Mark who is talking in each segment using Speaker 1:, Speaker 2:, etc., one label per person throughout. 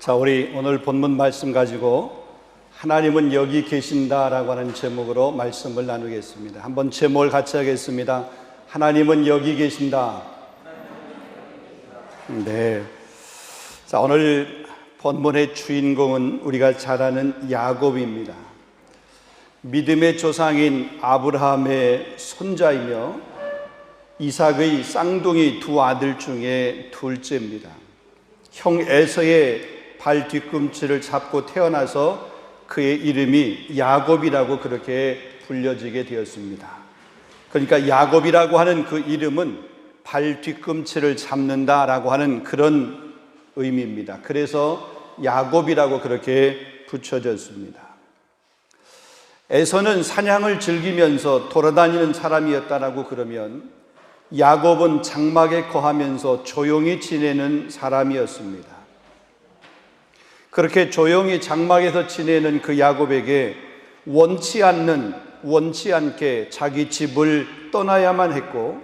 Speaker 1: 자, 우리 오늘 본문 말씀 가지고 하나님은 여기 계신다라고 하는 제목으로 말씀을 나누겠습니다. 한번 제목을 같이 하겠습니다. 하나님은 여기 계신다. 네. 자, 오늘 본문의 주인공은 우리가 잘 아는 야곱입니다. 믿음의 조상인 아브라함의 손자이며 이삭의 쌍둥이 두 아들 중에 둘째입니다. 형 에서의 발 뒤꿈치를 잡고 태어나서 그의 이름이 야곱이라고 그렇게 불려지게 되었습니다. 그러니까 야곱이라고 하는 그 이름은 발 뒤꿈치를 잡는다라고 하는 그런 의미입니다. 그래서 야곱이라고 그렇게 붙여졌습니다. 에서는 사냥을 즐기면서 돌아다니는 사람이었다라고 그러면 야곱은 장막에 거하면서 조용히 지내는 사람이었습니다. 그렇게 조용히 장막에서 지내는 그 야곱에게 원치 않게 자기 집을 떠나야만 했고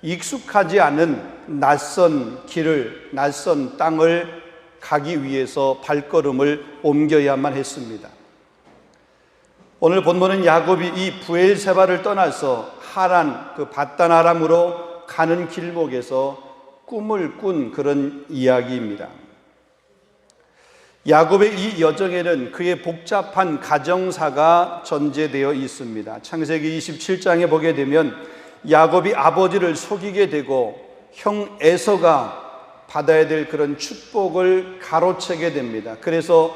Speaker 1: 익숙하지 않은 낯선 길을, 낯선 땅을 가기 위해서 발걸음을 옮겨야만 했습니다. 오늘 본문은 야곱이 이 브엘세바를 떠나서 하란, 그 밧단 아람으로 가는 길목에서 꿈을 꾼 그런 이야기입니다. 야곱의 이 여정에는 그의 복잡한 가정사가 전제되어 있습니다. 창세기 27장에 보게 되면 야곱이 아버지를 속이게 되고 형 에서가 받아야 될 그런 축복을 가로채게 됩니다. 그래서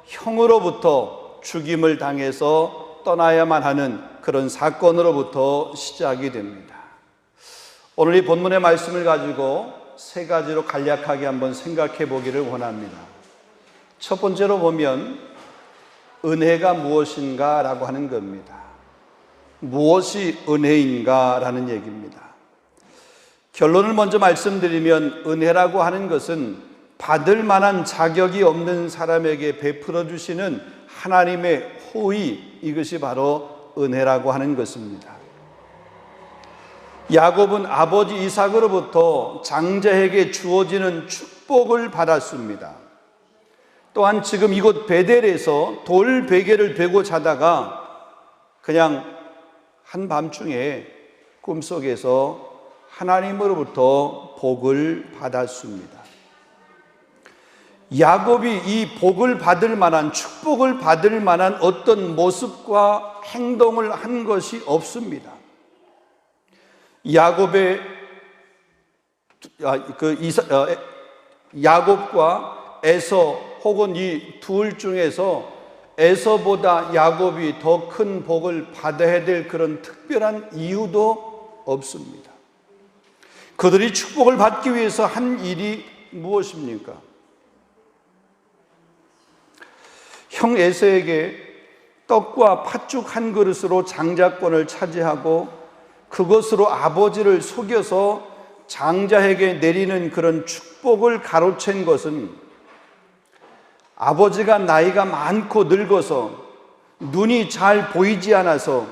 Speaker 1: 형으로부터 죽임을 당해서 떠나야만 하는 그런 사건으로부터 시작이 됩니다. 오늘 이 본문의 말씀을 가지고 세 가지로 간략하게 한번 생각해 보기를 원합니다. 첫 번째로 보면 은혜가 무엇인가 라고 하는 겁니다. 무엇이 은혜인가 라는 얘기입니다. 결론을 먼저 말씀드리면 은혜라고 하는 것은 받을 만한 자격이 없는 사람에게 베풀어 주시는 하나님의 호의, 이것이 바로 은혜라고 하는 것입니다. 야곱은 아버지 이삭으로부터 장자에게 주어지는 축복을 받았습니다. 또한 지금 이곳 베델에서 돌 베개를 베고 자다가 그냥 한밤중에 꿈속에서 하나님으로부터 복을 받았습니다. 야곱이 이 복을 받을 만한, 축복을 받을 만한 어떤 모습과 행동을 한 것이 없습니다. 야곱과 에서 혹은 이 둘 중에서 에서보다 야곱이 더 큰 복을 받아야 될 그런 특별한 이유도 없습니다. 그들이 축복을 받기 위해서 한 일이 무엇입니까? 형 에서에게 떡과 팥죽 한 그릇으로 장자권을 차지하고 그것으로 아버지를 속여서 장자에게 내리는 그런 축복을 가로챈 것은 아버지가 나이가 많고 늙어서 눈이 잘 보이지 않아서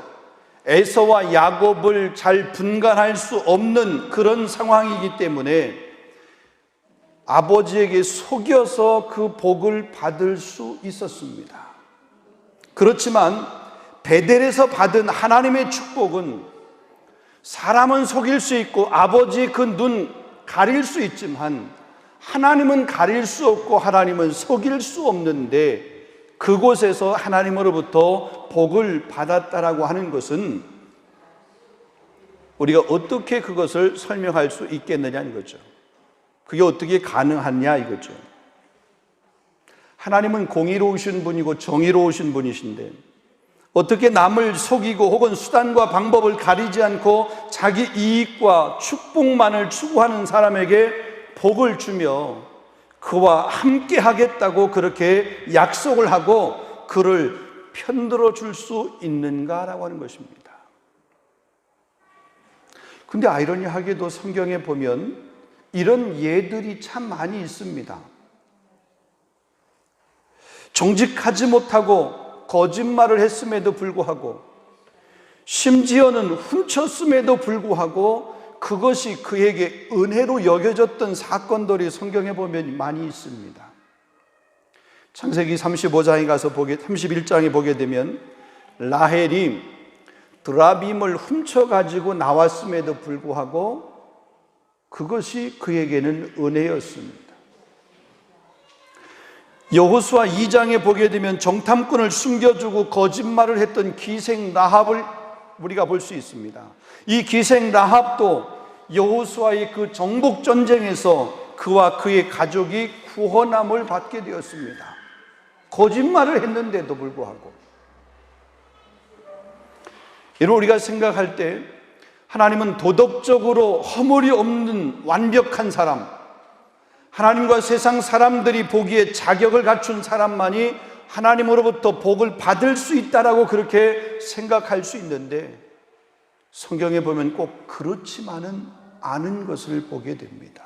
Speaker 1: 에서와 야곱을 잘 분간할 수 없는 그런 상황이기 때문에 아버지에게 속여서 그 복을 받을 수 있었습니다. 그렇지만 베델에서 받은 하나님의 축복은 사람은 속일 수 있고 아버지 그 눈 가릴 수 있지만 하나님은 가릴 수 없고 하나님은 속일 수 없는데 그곳에서 하나님으로부터 복을 받았다라고 하는 것은 우리가 어떻게 그것을 설명할 수 있겠느냐 이거죠. 그게 어떻게 가능하냐 이거죠. 하나님은 공의로우신 분이고 정의로우신 분이신데 어떻게 남을 속이고 혹은 수단과 방법을 가리지 않고 자기 이익과 축복만을 추구하는 사람에게 복을 주며 그와 함께 하겠다고 그렇게 약속을 하고 그를 편들어 줄 수 있는가라고 하는 것입니다. 근데 아이러니하게도 성경에 보면 이런 예들이 참 많이 있습니다. 정직하지 못하고 거짓말을 했음에도 불구하고 심지어는 훔쳤음에도 불구하고 그것이 그에게 은혜로 여겨졌던 사건들이 성경에 보면 많이 있습니다. 창세기 35장에 가서 31장에 보게 되면 라헬이 드라빔을 훔쳐가지고 나왔음에도 불구하고 그것이 그에게는 은혜였습니다. 여호수아 2장에 보게 되면 정탐꾼을 숨겨주고 거짓말을 했던 기생 라합을 우리가 볼 수 있습니다. 이 기생 라합도 여호수아의 그 정복 전쟁에서 그와 그의 가족이 구원함을 받게 되었습니다. 거짓말을 했는데도 불구하고. 이런 우리가 생각할 때 하나님은 도덕적으로 허물이 없는 완벽한 사람, 하나님과 세상 사람들이 보기에 자격을 갖춘 사람만이 하나님으로부터 복을 받을 수 있다라고 그렇게 생각할 수 있는데, 성경에 보면 꼭 그렇지만은 않은 것을 보게 됩니다.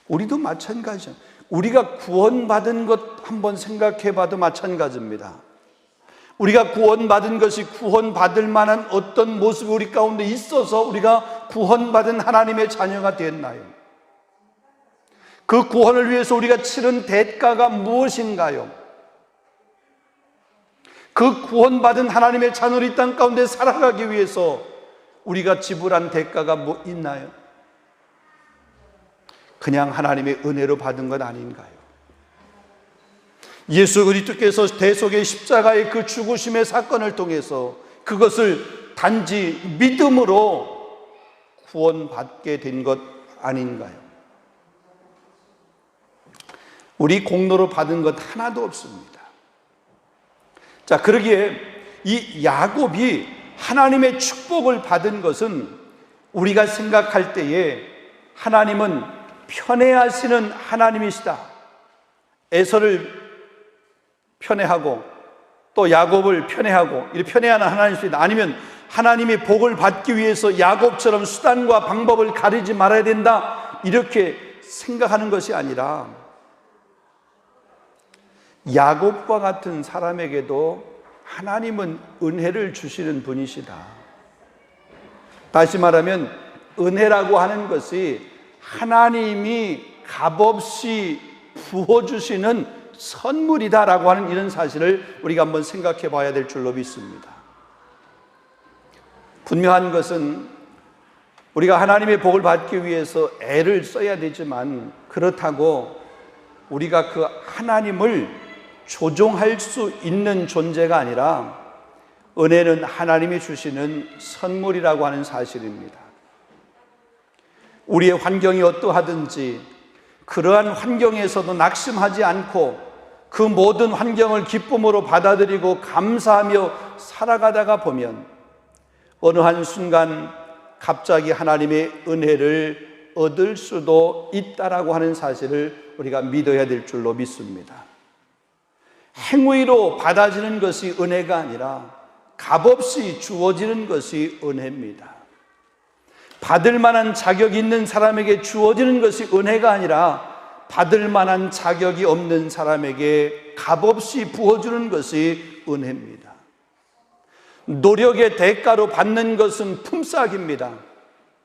Speaker 1: 우리도 마찬가지죠. 우리가 구원받은 것 한번 생각해 봐도 마찬가지입니다. 우리가 구원받은 것이 구원받을 만한 어떤 모습이 우리 가운데 있어서 우리가 구원받은 하나님의 자녀가 됐나요? 그 구원을 위해서 우리가 치른 대가가 무엇인가요? 그 구원받은 하나님의 자녀로 이 땅 가운데 살아가기 위해서 우리가 지불한 대가가 뭐 있나요? 그냥 하나님의 은혜로 받은 것 아닌가요? 예수 그리스도께서 대속의 십자가의 그 죽으심의 사건을 통해서 그것을 단지 믿음으로 구원받게 된 것 아닌가요? 우리 공로로 받은 것 하나도 없습니다. 자, 그러기에 이 야곱이 하나님의 축복을 받은 것은 우리가 생각할 때에 하나님은 편애하시는 하나님이시다, 에서를 편애하고 또 야곱을 편애하고 이렇게 편애하는 하나님이시다, 아니면 하나님이 복을 받기 위해서 야곱처럼 수단과 방법을 가리지 말아야 된다, 이렇게 생각하는 것이 아니라 야곱과 같은 사람에게도 하나님은 은혜를 주시는 분이시다. 다시 말하면 은혜라고 하는 것이 하나님이 값없이 부어주시는 선물이다라고 하는 이런 사실을 우리가 한번 생각해 봐야 될 줄로 믿습니다. 분명한 것은 우리가 하나님의 복을 받기 위해서 애를 써야 되지만, 그렇다고 우리가 그 하나님을 조종할 수 있는 존재가 아니라 은혜는 하나님이 주시는 선물이라고 하는 사실입니다. 우리의 환경이 어떠하든지 그러한 환경에서도 낙심하지 않고 그 모든 환경을 기쁨으로 받아들이고 감사하며 살아가다가 보면 어느 한순간 갑자기 하나님의 은혜를 얻을 수도 있다라고 하는 사실을 우리가 믿어야 될 줄로 믿습니다. 행위로 받아지는 것이 은혜가 아니라 값없이 주어지는 것이 은혜입니다. 받을 만한 자격이 있는 사람에게 주어지는 것이 은혜가 아니라 받을 만한 자격이 없는 사람에게 값없이 부어주는 것이 은혜입니다. 노력의 대가로 받는 것은 품삯입니다.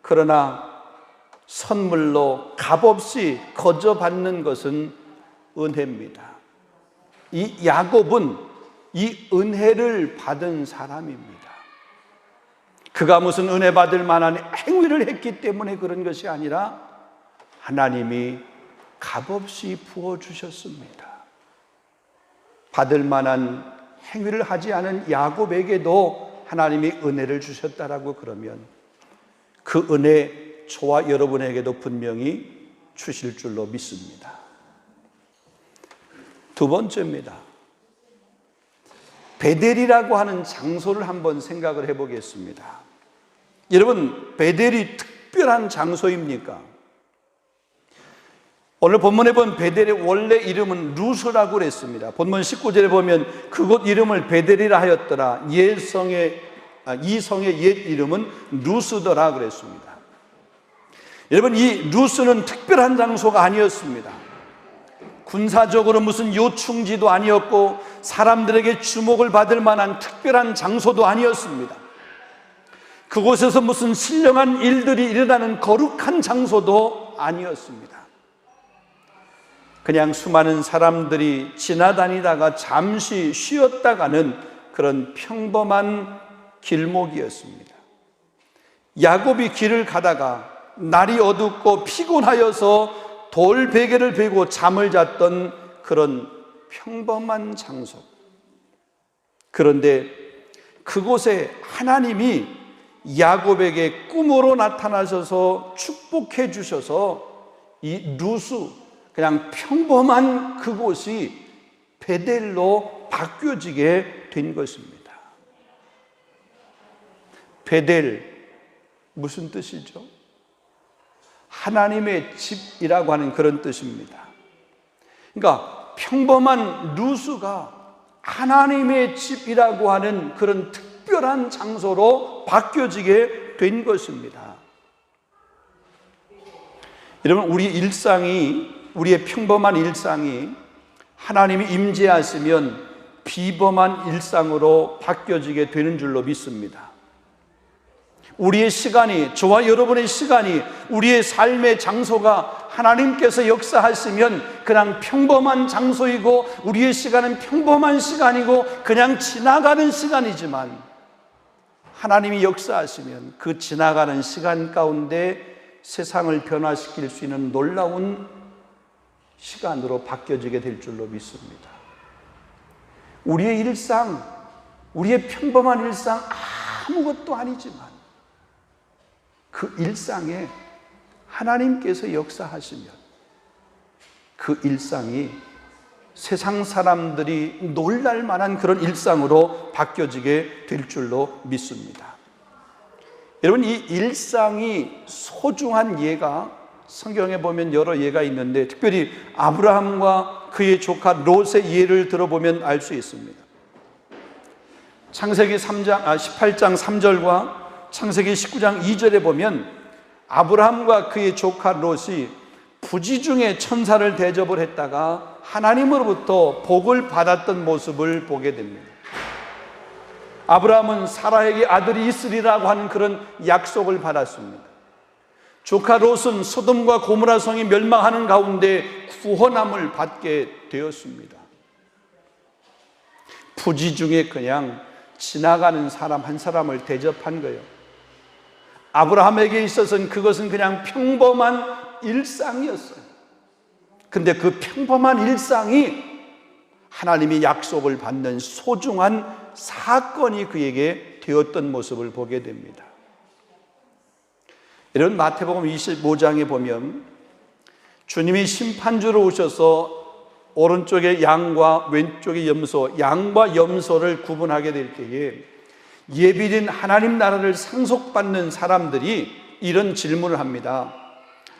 Speaker 1: 그러나 선물로 값없이 거저 받는 것은 은혜입니다. 이 야곱은 이 은혜를 받은 사람입니다. 그가 무슨 은혜 받을 만한 행위를 했기 때문에 그런 것이 아니라 하나님이 값없이 부어주셨습니다. 받을 만한 행위를 하지 않은 야곱에게도 하나님이 은혜를 주셨다라고 그러면 그 은혜 저와 여러분에게도 분명히 주실 줄로 믿습니다. 두 번째입니다. 베델이라고 하는 장소를 한번 생각을 해보겠습니다. 여러분, 베델이 특별한 장소입니까? 오늘 본문에 본 베델의 원래 이름은 루스라고 그랬습니다. 본문 19절에 보면 그곳 이름을 베델이라 하였더라. 이 성의 옛 이름은 루스더라 그랬습니다. 여러분, 이 루스는 특별한 장소가 아니었습니다. 군사적으로 무슨 요충지도 아니었고 사람들에게 주목을 받을 만한 특별한 장소도 아니었습니다. 그곳에서 무슨 신령한 일들이 일어나는 거룩한 장소도 아니었습니다. 그냥 수많은 사람들이 지나다니다가 잠시 쉬었다 가는 그런 평범한 길목이었습니다. 야곱이 길을 가다가 날이 어둡고 피곤하여서 돌베개를 베고 잠을 잤던 그런 평범한 장소. 그런데 그곳에 하나님이 야곱에게 꿈으로 나타나셔서 축복해 주셔서 이 루스, 그냥 평범한 그곳이 베델로 바뀌어지게 된 것입니다. 베델, 무슨 뜻이죠? 하나님의 집이라고 하는 그런 뜻입니다. 그러니까 평범한 루스가 하나님의 집이라고 하는 그런 특별한 장소로 바뀌어지게 된 것입니다. 여러분, 우리의 평범한 일상이 하나님이 임재하시면 비범한 일상으로 바뀌어지게 되는 줄로 믿습니다. 우리의 시간이, 저와 여러분의 시간이, 우리의 삶의 장소가 하나님께서 역사하시면 그냥 평범한 장소이고, 우리의 시간은 평범한 시간이고 그냥 지나가는 시간이지만, 하나님이 역사하시면 그 지나가는 시간 가운데 세상을 변화시킬 수 있는 놀라운 시간으로 바뀌어지게 될 줄로 믿습니다. 우리의 일상, 우리의 평범한 일상 아무것도 아니지만 그 일상에 하나님께서 역사하시면 그 일상이 세상 사람들이 놀랄 만한 그런 일상으로 바뀌어지게 될 줄로 믿습니다. 여러분, 이 일상이 소중한 예가 성경에 보면 여러 예가 있는데, 특별히 아브라함과 그의 조카 롯의 예를 들어보면 알 수 있습니다. 창세기 18장 3절과 창세기 19장 2절에 보면 아브라함과 그의 조카 롯이 부지 중에 천사를 대접을 했다가 하나님으로부터 복을 받았던 모습을 보게 됩니다. 아브라함은 사라에게 아들이 있으리라고 하는 그런 약속을 받았습니다. 조카 롯은 소돔과 고모라 성이 멸망하는 가운데 구원함을 받게 되었습니다. 부지 중에 그냥 지나가는 사람 한 사람을 대접한 거예요. 아브라함에게 있어서는 그것은 그냥 평범한 일상이었어요. 근데 그 평범한 일상이 하나님이 약속을 받는 소중한 사건이 그에게 되었던 모습을 보게 됩니다. 이런 마태복음 25장에 보면 주님이 심판주로 오셔서 오른쪽에 양과 왼쪽에 염소, 양과 염소를 구분하게 될 때에 예비된 하나님 나라를 상속받는 사람들이 이런 질문을 합니다.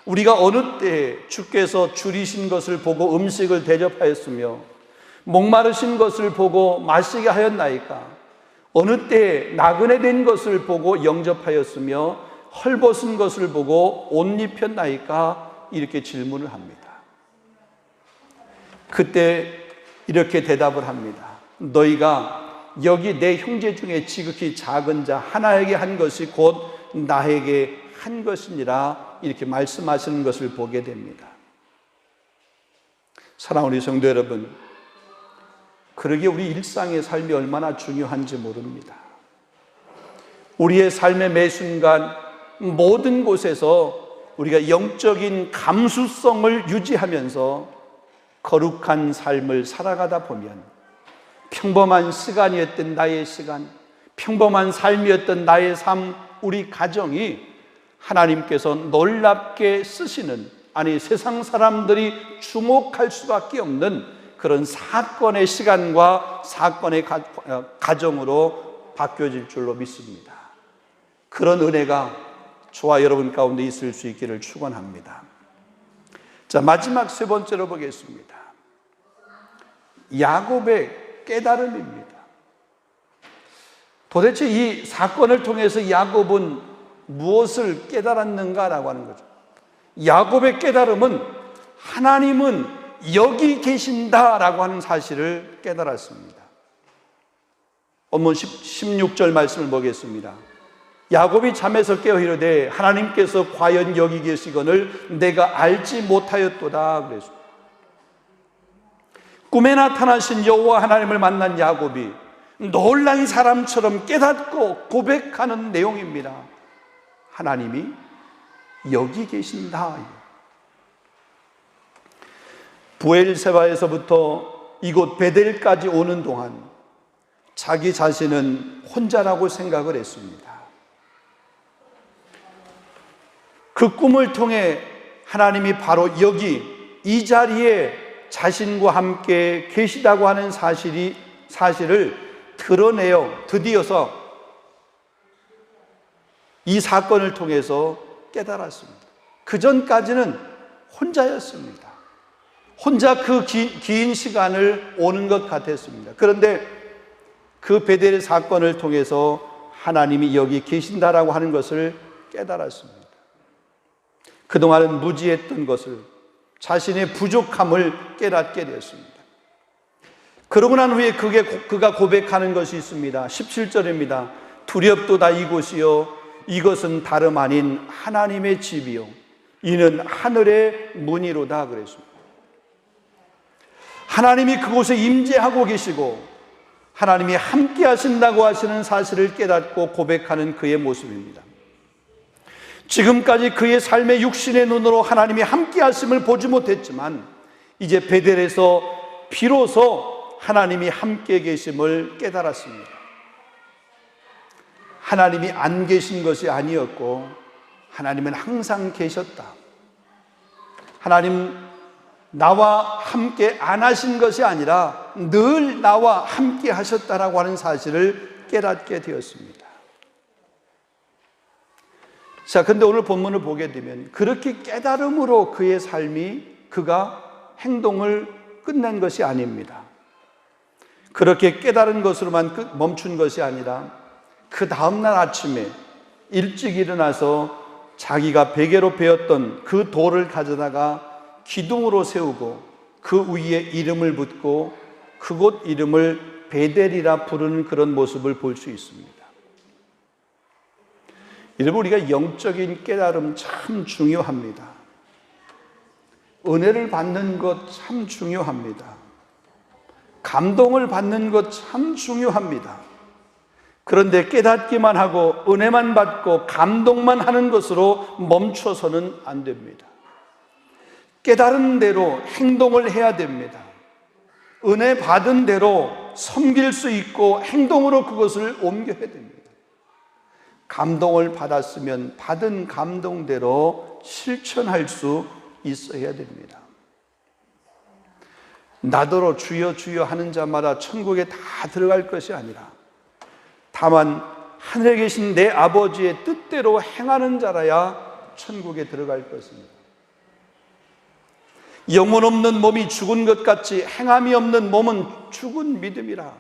Speaker 1: 우리가 어느 때에 주께서 줄이신 것을 보고 음식을 대접하였으며 목마르신 것을 보고 마시게 하였나이까? 어느 때에 나그네 된 것을 보고 영접하였으며 헐벗은 것을 보고 옷 입혔나이까? 이렇게 질문을 합니다. 그때 이렇게 대답을 합니다. 너희가 여기 내 형제 중에 지극히 작은 자 하나에게 한 것이 곧 나에게 한 것이니라, 이렇게 말씀하시는 것을 보게 됩니다. 사랑하는 우리 성도 여러분, 그러기에 우리 일상의 삶이 얼마나 중요한지 모릅니다. 우리의 삶의 매 순간 모든 곳에서 우리가 영적인 감수성을 유지하면서 거룩한 삶을 살아가다 보면 평범한 시간이었던 나의 시간, 평범한 삶이었던 나의 삶, 우리 가정이 하나님께서 놀랍게 쓰시는, 아니 세상 사람들이 주목할 수밖에 없는 그런 사건의 시간과 사건의 가정으로 바뀌어질 줄로 믿습니다. 그런 은혜가 저와 여러분 가운데 있을 수 있기를 축원합니다. 자, 마지막 세 번째로 보겠습니다. 야곱의 깨달음입니다. 도대체 이 사건을 통해서 야곱은 무엇을 깨달았는가라고 하는 거죠. 야곱의 깨달음은 하나님은 여기 계신다라고 하는 사실을 깨달았습니다. 본문 16절 말씀을 보겠습니다. 야곱이 잠에서 깨어 이르되 하나님께서 과연 여기 계시거늘 내가 알지 못하였도다 그랬습니다. 꿈에 나타나신 여호와 하나님을 만난 야곱이 놀란 사람처럼 깨닫고 고백하는 내용입니다. 하나님이 여기 계신다. 부엘세바에서부터 이곳 베델까지 오는 동안 자기 자신은 혼자라고 생각을 했습니다. 그 꿈을 통해 하나님이 바로 여기 이 자리에 자신과 함께 계시다고 하는 사실을 드러내어 드디어서 이 사건을 통해서 깨달았습니다. 그 전까지는 혼자였습니다. 혼자 그 긴 시간을 오는 것 같았습니다. 그런데 그 베델의 사건을 통해서 하나님이 여기 계신다라고 하는 것을 깨달았습니다. 그동안은 무지했던 것을, 자신의 부족함을 깨닫게 되었습니다. 그러고 난 후에 그가 고백하는 것이 있습니다. 17절입니다. 두렵도다 이곳이요 이것은 다름 아닌 하나님의 집이요 이는 하늘의 문이로다 그랬습니다. 하나님이 그곳에 임재하고 계시고 하나님이 함께 하신다고 하시는 사실을 깨닫고 고백하는 그의 모습입니다. 지금까지 그의 삶의 육신의 눈으로 하나님이 함께 하심을 보지 못했지만 이제 베델에서 비로소 하나님이 함께 계심을 깨달았습니다. 하나님이 안 계신 것이 아니었고 하나님은 항상 계셨다. 하나님 나와 함께 안 하신 것이 아니라 늘 나와 함께 하셨다라고 하는 사실을 깨닫게 되었습니다. 자, 근데 오늘 본문을 보게 되면 그렇게 깨달음으로 그의 삶이 그가 행동을 끝낸 것이 아닙니다. 그렇게 깨달은 것으로만 멈춘 것이 아니라 그 다음날 아침에 일찍 일어나서 자기가 베개로 베었던 그 돌을 가져다가 기둥으로 세우고 그 위에 이름을 붓고 그곳 이름을 베델이라 부르는 그런 모습을 볼 수 있습니다. 여러분, 우리가 영적인 깨달음 참 중요합니다. 은혜를 받는 것 참 중요합니다. 감동을 받는 것 참 중요합니다. 그런데 깨닫기만 하고 은혜만 받고 감동만 하는 것으로 멈춰서는 안 됩니다. 깨달은 대로 행동을 해야 됩니다. 은혜 받은 대로 섬길 수 있고 행동으로 그것을 옮겨야 됩니다. 감동을 받았으면 받은 감동대로 실천할 수 있어야 됩니다. 나더러 주여 주여 하는 자마다 천국에 다 들어갈 것이 아니라 다만 하늘에 계신 내 아버지의 뜻대로 행하는 자라야 천국에 들어갈 것입니다. 영혼 없는 몸이 죽은 것 같이 행함이 없는 몸은 죽은 믿음이라.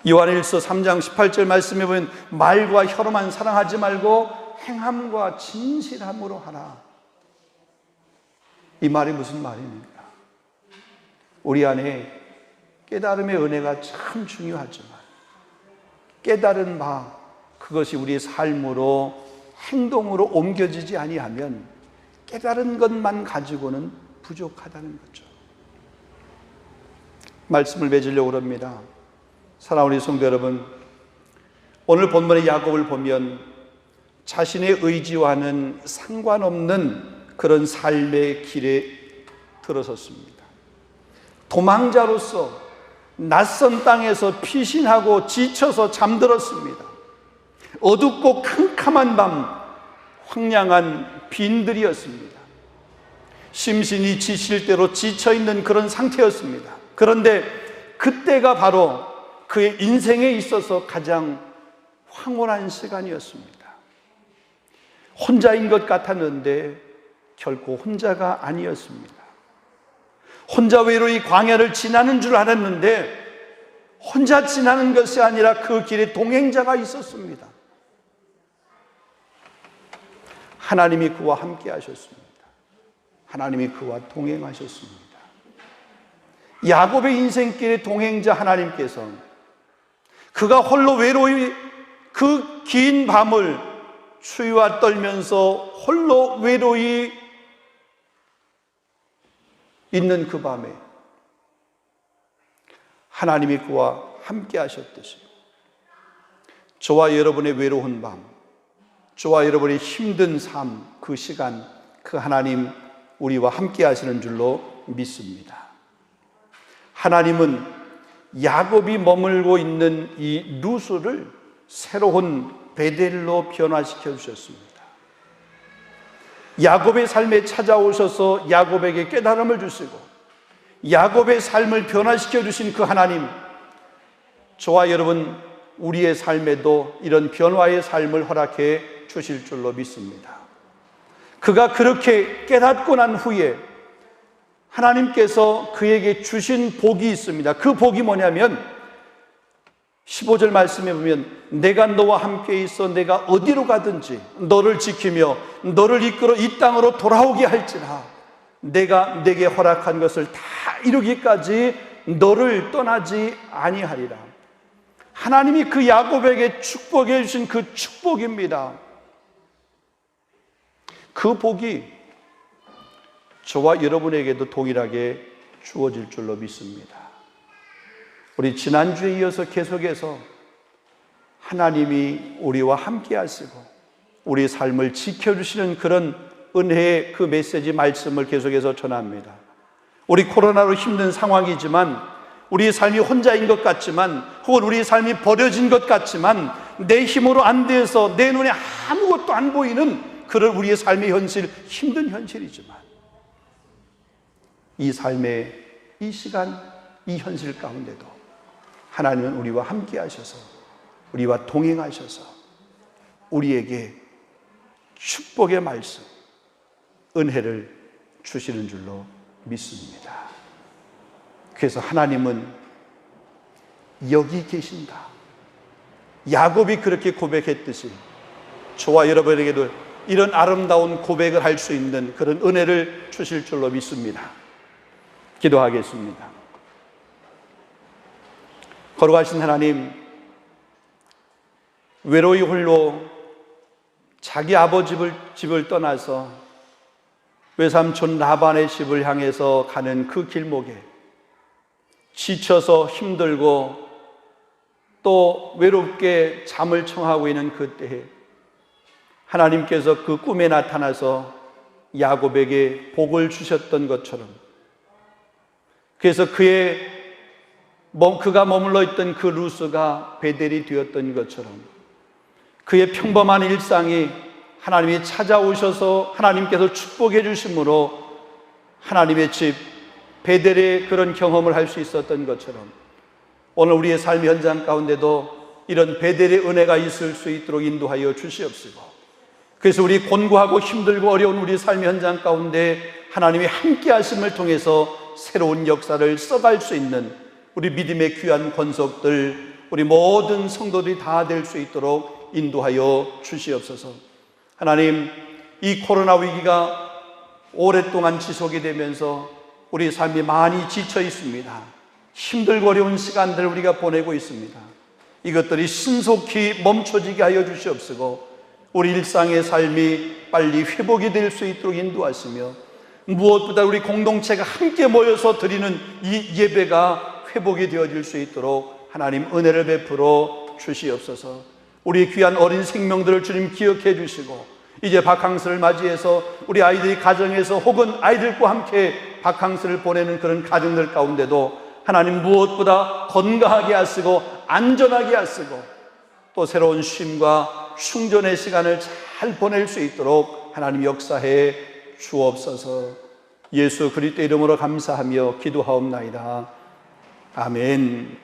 Speaker 1: 요한일서 3장 18절 말씀해 보면 말과 혀로만 사랑하지 말고 행함과 진실함으로 하라. 이 말이 무슨 말입니까? 우리 안에 깨달음의 은혜가 참 중요하지만 깨달은 바 그것이 우리의 삶으로 행동으로 옮겨지지 아니하면 깨달은 것만 가지고는 부족하다는 거죠. 말씀을 맺으려고 합니다. 사랑하는 우리 성도 여러분, 오늘 본문의 야곱을 보면 자신의 의지와는 상관없는 그런 삶의 길에 들어섰습니다. 도망자로서 낯선 땅에서 피신하고 지쳐서 잠들었습니다. 어둡고 캄캄한 밤, 황량한 빈들이었습니다. 심신이 지칠 대로 지쳐있는 그런 상태였습니다. 그런데 그때가 바로 그의 인생에 있어서 가장 황홀한 시간이었습니다. 혼자인 것 같았는데 결코 혼자가 아니었습니다. 혼자 외로이 광야를 지나는 줄 알았는데 혼자 지나는 것이 아니라 그 길에 동행자가 있었습니다. 하나님이 그와 함께 하셨습니다. 하나님이 그와 동행하셨습니다. 야곱의 인생길의 동행자 하나님께서 그가 홀로 외로이 그 긴 밤을 추위와 떨면서 홀로 외로이 있는 그 밤에 하나님이 그와 함께 하셨듯이 저와 여러분의 외로운 밤, 저와 여러분의 힘든 삶, 그 시간, 그 하나님 우리와 함께 하시는 줄로 믿습니다. 하나님은 야곱이 머물고 있는 이 루스를 새로운 베델로 변화시켜 주셨습니다. 야곱의 삶에 찾아오셔서 야곱에게 깨달음을 주시고 야곱의 삶을 변화시켜 주신 그 하나님, 저와 여러분 우리의 삶에도 이런 변화의 삶을 허락해 주실 줄로 믿습니다. 그가 그렇게 깨닫고 난 후에 하나님께서 그에게 주신 복이 있습니다. 그 복이 뭐냐면 15절 말씀에 보면 내가 너와 함께 있어 내가 어디로 가든지 너를 지키며 너를 이끌어 이 땅으로 돌아오게 할지라 내가 내게 허락한 것을 다 이루기까지 너를 떠나지 아니하리라. 하나님이 그 야곱에게 축복해 주신 그 축복입니다. 그 복이 저와 여러분에게도 동일하게 주어질 줄로 믿습니다. 우리 지난주에 이어서 계속해서 하나님이 우리와 함께 하시고 우리 삶을 지켜주시는 그런 은혜의 그 메시지 말씀을 계속해서 전합니다. 우리 코로나로 힘든 상황이지만 우리의 삶이 혼자인 것 같지만 혹은 우리의 삶이 버려진 것 같지만 내 힘으로 안 돼서 내 눈에 아무것도 안 보이는 그런 우리의 삶의 현실, 힘든 현실이지만 이 삶의 이 시간, 이 현실 가운데도 하나님은 우리와 함께 하셔서 우리와 동행하셔서 우리에게 축복의 말씀, 은혜를 주시는 줄로 믿습니다. 그래서 하나님은 여기 계신다. 야곱이 그렇게 고백했듯이 저와 여러분에게도 이런 아름다운 고백을 할 수 있는 그런 은혜를 주실 줄로 믿습니다. 기도하겠습니다. 거룩하신 하나님, 외로이 홀로 자기 아버지 집을 떠나서 외삼촌 라반의 집을 향해서 가는 그 길목에 지쳐서 힘들고 또 외롭게 잠을 청하고 있는 그때에 하나님께서 그 꿈에 나타나서 야곱에게 복을 주셨던 것처럼, 그래서 그가 머물러 있던 그 루스가 베델이 되었던 것처럼 그의 평범한 일상이 하나님이 찾아오셔서 하나님께서 축복해 주심으로 하나님의 집 베델의 그런 경험을 할 수 있었던 것처럼 오늘 우리의 삶의 현장 가운데도 이런 베델의 은혜가 있을 수 있도록 인도하여 주시옵시고, 그래서 우리 곤고하고 힘들고 어려운 우리 삶의 현장 가운데 하나님이 함께 하심을 통해서 새로운 역사를 써갈 수 있는 우리 믿음의 귀한 권속들, 우리 모든 성도들이 다 될 수 있도록 인도하여 주시옵소서. 하나님, 이 코로나 위기가 오랫동안 지속이 되면서 우리 삶이 많이 지쳐 있습니다. 힘들고 어려운 시간들을 우리가 보내고 있습니다. 이것들이 신속히 멈춰지게 하여 주시옵시고 우리 일상의 삶이 빨리 회복이 될 수 있도록 인도하시며 무엇보다 우리 공동체가 함께 모여서 드리는 이 예배가 회복이 되어질 수 있도록 하나님 은혜를 베풀어 주시옵소서. 우리 귀한 어린 생명들을 주님 기억해 주시고 이제 바캉스를 맞이해서 우리 아이들이 가정에서 혹은 아이들과 함께 바캉스를 보내는 그런 가정들 가운데도 하나님 무엇보다 건강하게 하시고 안전하게 하시고 또 새로운 쉼과 충전의 시간을 잘 보낼 수 있도록 하나님 역사해 주옵소서. 예수 그리스도 이름으로 감사하며 기도하옵나이다. 아멘.